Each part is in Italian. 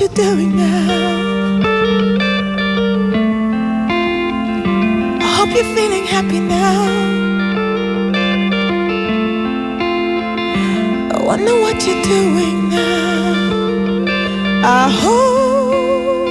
you're doing now. I hope you're feeling happy now. I wonder what you're doing now. I hope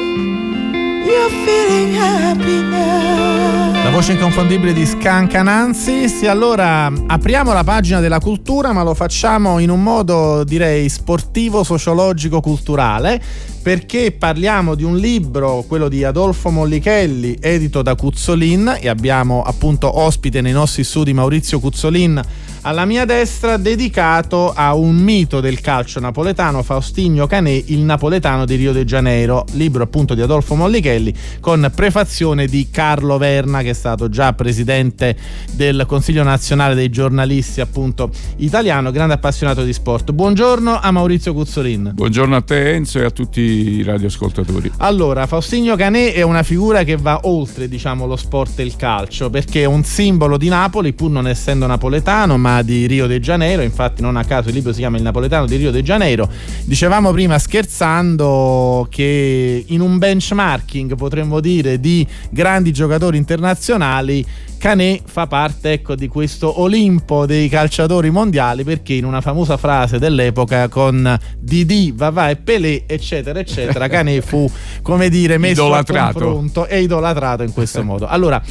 you're feeling happy now. La voce inconfondibile di Skunk Anansi. Allora apriamo la pagina della cultura, ma lo facciamo in un modo direi sportivo, sociologico, culturale, perché parliamo di un libro, quello di Adolfo Mollichelli, edito da Cuzzolin, e abbiamo appunto ospite nei nostri studi Maurizio Cuzzolin alla mia destra, dedicato a un mito del calcio napoletano, Faustino Canè, il napoletano di Rio de Janeiro, libro appunto di Adolfo Mollichelli con prefazione di Carlo Verna, che è stato già presidente del Consiglio Nazionale dei Giornalisti appunto italiano, grande appassionato di sport. Buongiorno a Maurizio Cuzzolin. Buongiorno a te Enzo e a tutti i radioascoltatori. Allora, Faustino Canè è una figura che va oltre, diciamo, lo sport e il calcio, perché è un simbolo di Napoli, pur non essendo napoletano, ma di Rio de Janeiro. Infatti non a caso il libro si chiama Il napoletano di Rio de Janeiro. Dicevamo prima scherzando che in un benchmarking, potremmo dire, di grandi giocatori internazionali, Canè fa parte, ecco, di questo Olimpo dei calciatori mondiali, perché in una famosa frase dell'epoca con Didi, Vavà e Pelé eccetera eccetera, Canè fu, come dire, messo idolatrato. a confronto e idolatrato in questo modo. Allora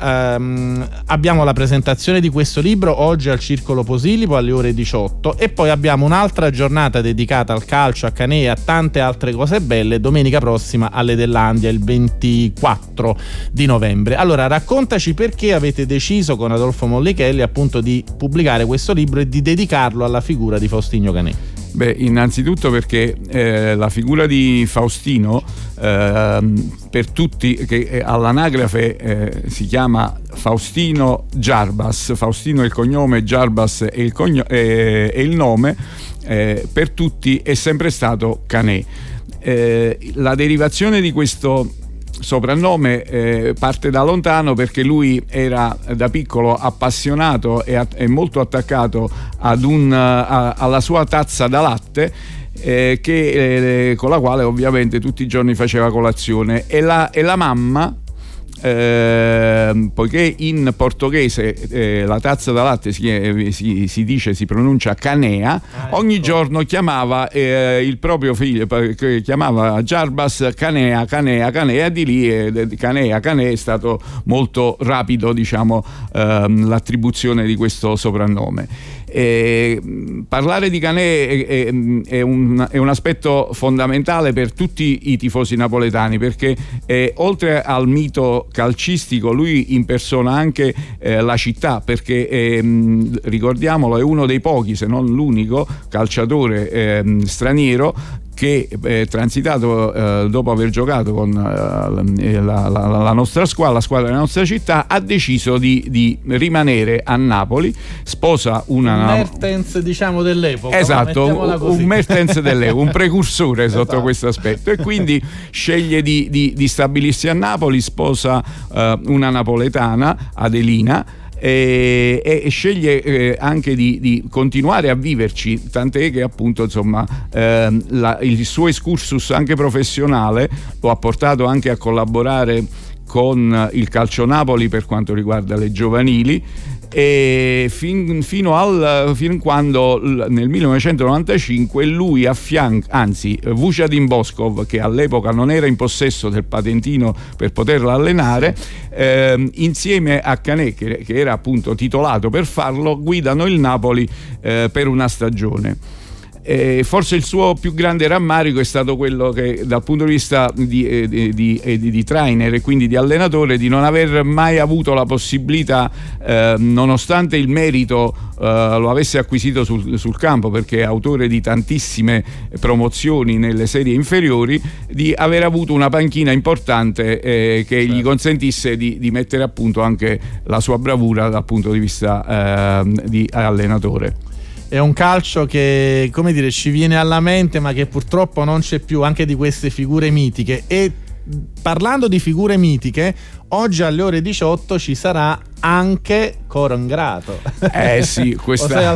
abbiamo la presentazione di questo libro oggi al Circolo Posilipo alle ore 18, e poi abbiamo un'altra giornata dedicata al calcio, a Canè e a tante altre cose belle domenica prossima alle Dellandia, il 24 di novembre. Allora raccontaci perché avete deciso con Adolfo Mollichelli appunto di pubblicare questo libro e di dedicarlo alla figura di Faustino Canè. Beh, innanzitutto perché la figura di Faustino, per tutti, che all'anagrafe si chiama Faustino Jarbas, Faustino è il cognome, Jarbas è il nome, per tutti è sempre stato Canè. La derivazione di questo soprannome parte da lontano, perché lui era da piccolo appassionato e molto attaccato alla sua tazza da latte, con la quale ovviamente tutti i giorni faceva colazione, e la mamma, poiché in portoghese la tazza da latte si dice, si pronuncia canea, ogni giorno chiamava il proprio figlio, chiamava Jarbas Canea, e di lì Canea è stato molto rapido, diciamo, l'attribuzione di questo soprannome. Parlare di Canè è un aspetto fondamentale per tutti i tifosi napoletani, perché oltre al mito calcistico lui impersona anche la città, perché ricordiamolo, è uno dei pochi, se non l'unico calciatore straniero che transitato dopo aver giocato con la nostra squadra, la squadra della nostra città, ha deciso di rimanere a Napoli, sposa una Mertens, diciamo, dell'epoca. Esatto, un Mertens dell'epoca, un precursore sotto esatto, questo aspetto, e quindi sceglie di stabilirsi a Napoli, sposa una napoletana, Adelina, e sceglie anche di continuare a viverci, tant'è che appunto, insomma, il suo excursus anche professionale lo ha portato anche a collaborare con il Calcio Napoli per quanto riguarda le giovanili, e fin quando nel 1995 lui Vucadin Boskov, che all'epoca non era in possesso del patentino per poterla allenare, insieme a Canè, che era appunto titolato per farlo, guidano il Napoli per una stagione. Forse il suo più grande rammarico è stato quello che, dal punto di vista di trainer e quindi di allenatore, di non aver mai avuto la possibilità, nonostante il merito lo avesse acquisito sul campo, perché è autore di tantissime promozioni nelle serie inferiori, di aver avuto una panchina importante che gli consentisse di mettere a punto anche la sua bravura dal punto di vista di allenatore. È un calcio che, come dire, ci viene alla mente, ma che purtroppo non c'è più, anche di queste figure mitiche. E parlando di figure mitiche, oggi alle ore 18 ci sarà anche Coro Ingrato. Sì, questa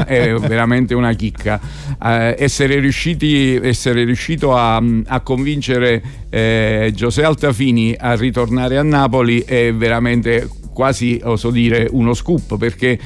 è veramente una chicca. Essere riuscito a convincere José Altafini a ritornare a Napoli è veramente quasi, oso dire, uno scoop, perché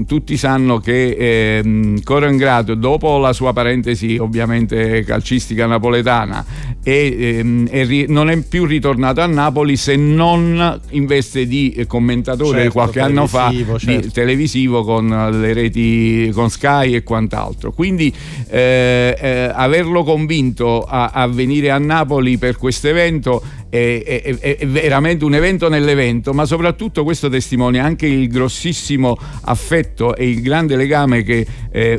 tutti sanno che Coro Ingrato, dopo la sua parentesi ovviamente calcistica napoletana, non è più ritornato a Napoli se non in veste di commentatore, certo, qualche anno fa, certo, televisivo con le reti, con Sky e quant'altro. Quindi averlo convinto a venire a Napoli per questo evento è veramente un evento nell'evento, ma soprattutto questo testimonia anche il grossissimo affetto e il grande legame che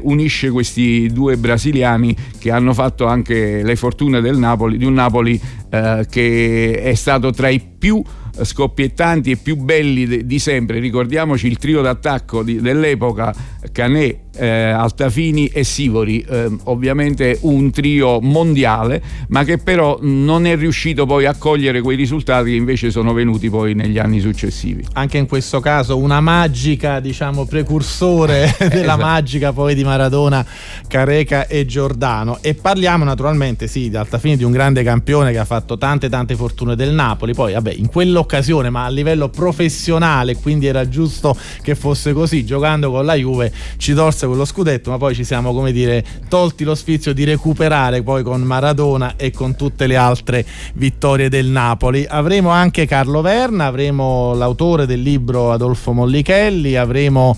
unisce questi due brasiliani, che hanno fatto anche le fortune del Napoli, di un Napoli che è stato tra i più scoppiettanti e più belli di sempre. Ricordiamoci il trio d'attacco dell'epoca: Canè, Altafini e Sivori, ovviamente un trio mondiale, ma che però non è riuscito poi a cogliere quei risultati che invece sono venuti poi negli anni successivi. Anche in questo caso una magica, diciamo, precursore della esatto, magica poi di Maradona, Careca e Giordano. E parliamo naturalmente sì di Altafini, di un grande campione che ha fatto tante fortune del Napoli. Poi vabbè, in quell'occasione, ma a livello professionale, quindi era giusto che fosse così, giocando con la Juve ci tolse quello scudetto, ma poi ci siamo, come dire, tolti lo sfizio di recuperare poi con Maradona e con tutte le altre vittorie del Napoli. Avremo anche Carlo Verna, avremo l'autore del libro Adolfo Mollichelli, avremo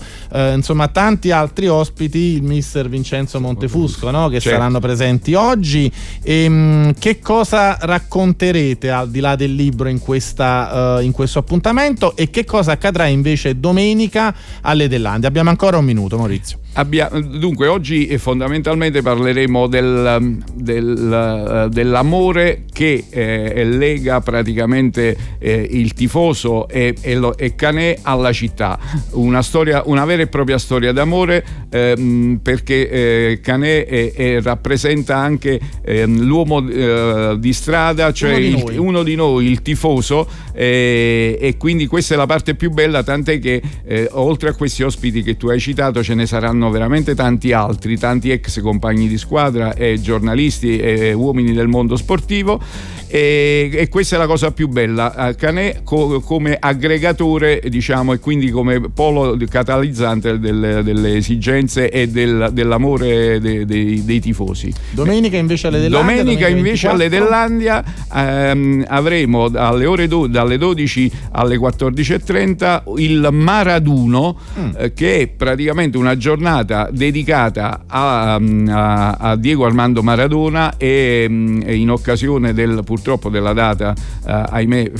insomma tanti altri ospiti, il mister Vincenzo Montefusco, no? Che certo, saranno presenti oggi. Che cosa racconterete al di là del libro in questo appuntamento, e che cosa accadrà invece domenica alle Dellandia? Abbiamo ancora un minuto, Maurizio. Dunque oggi fondamentalmente parleremo dell'amore che lega praticamente il tifoso e Canè alla città, una vera e propria storia d'amore, perché Canè rappresenta anche l'uomo di strada, cioè uno di noi, il tifoso, e quindi questa è la parte più bella, tant'è che oltre a questi ospiti che tu hai citato ce ne saranno veramente tanti altri, tanti ex compagni di squadra e giornalisti e uomini del mondo sportivo, e questa è la cosa più bella. Canè come aggregatore, diciamo, e quindi come polo catalizzante delle esigenze e dell'amore dei tifosi. Domenica invece alle Dellandia avremo dalle 12 alle 14:30 il Maraduno, che è praticamente una giornata dedicata a Diego Armando Maradona, e in occasione purtroppo della data ahimè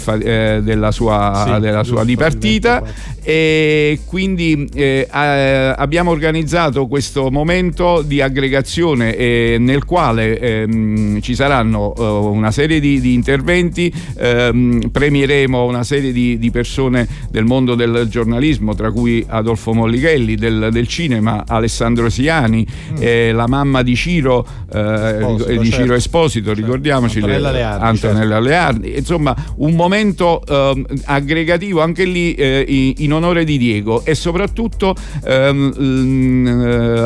della sua dipartita, e quindi abbiamo organizzato questo momento di aggregazione nel quale ci saranno una serie di interventi, premieremo una serie di persone del mondo del giornalismo, tra cui Adolfo Mollichelli, del cinema Alessandro Siani, la mamma di Ciro Ciro Esposito, ricordiamoci, Antonella Leardi, insomma un momento aggregativo anche lì in onore di Diego, e soprattutto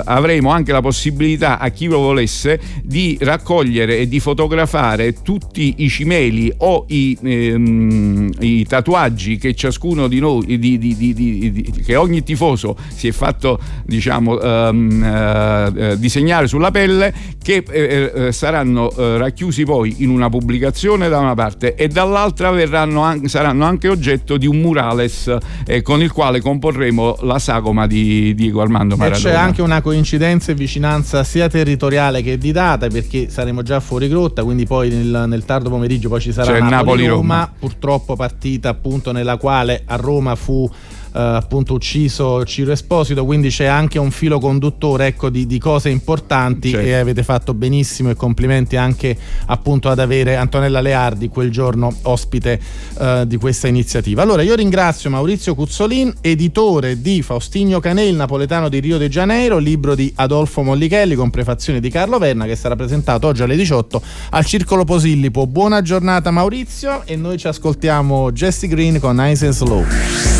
avremo anche la possibilità, a chi lo volesse, di raccogliere e di fotografare tutti i cimeli o i tatuaggi che ciascuno di noi, che ogni tifoso si è fatto, diciamo, disegnare sulla pelle, che saranno racchiusi poi in una pubblicazione da una parte, e dall'altra saranno anche oggetto di un murales con il quale comporremo la sagoma di Diego Armando Maradona. E c'è anche una coincidenza e vicinanza sia territoriale che di data, perché saremo già fuori grotta, quindi poi nel tardo pomeriggio poi ci sarà Napoli-Roma, purtroppo partita appunto nella quale a Roma fu appunto ucciso Ciro Esposito, quindi c'è anche un filo conduttore, ecco, di cose importanti, certo. E avete fatto benissimo, e complimenti anche appunto ad avere Antonella Leardi quel giorno ospite di questa iniziativa. Allora io ringrazio Maurizio Cuzzolin, editore di Faustinio Canè, il napoletano di Rio de Janeiro, libro di Adolfo Mollichelli con prefazione di Carlo Verna, che sarà presentato oggi alle 18 al Circolo Posillipo. Buona giornata Maurizio, e noi ci ascoltiamo Jesse Green con Nice and Slow.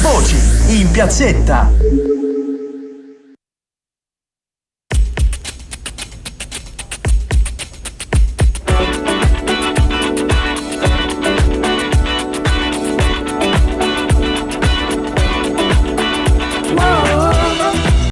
Voci in piazzetta.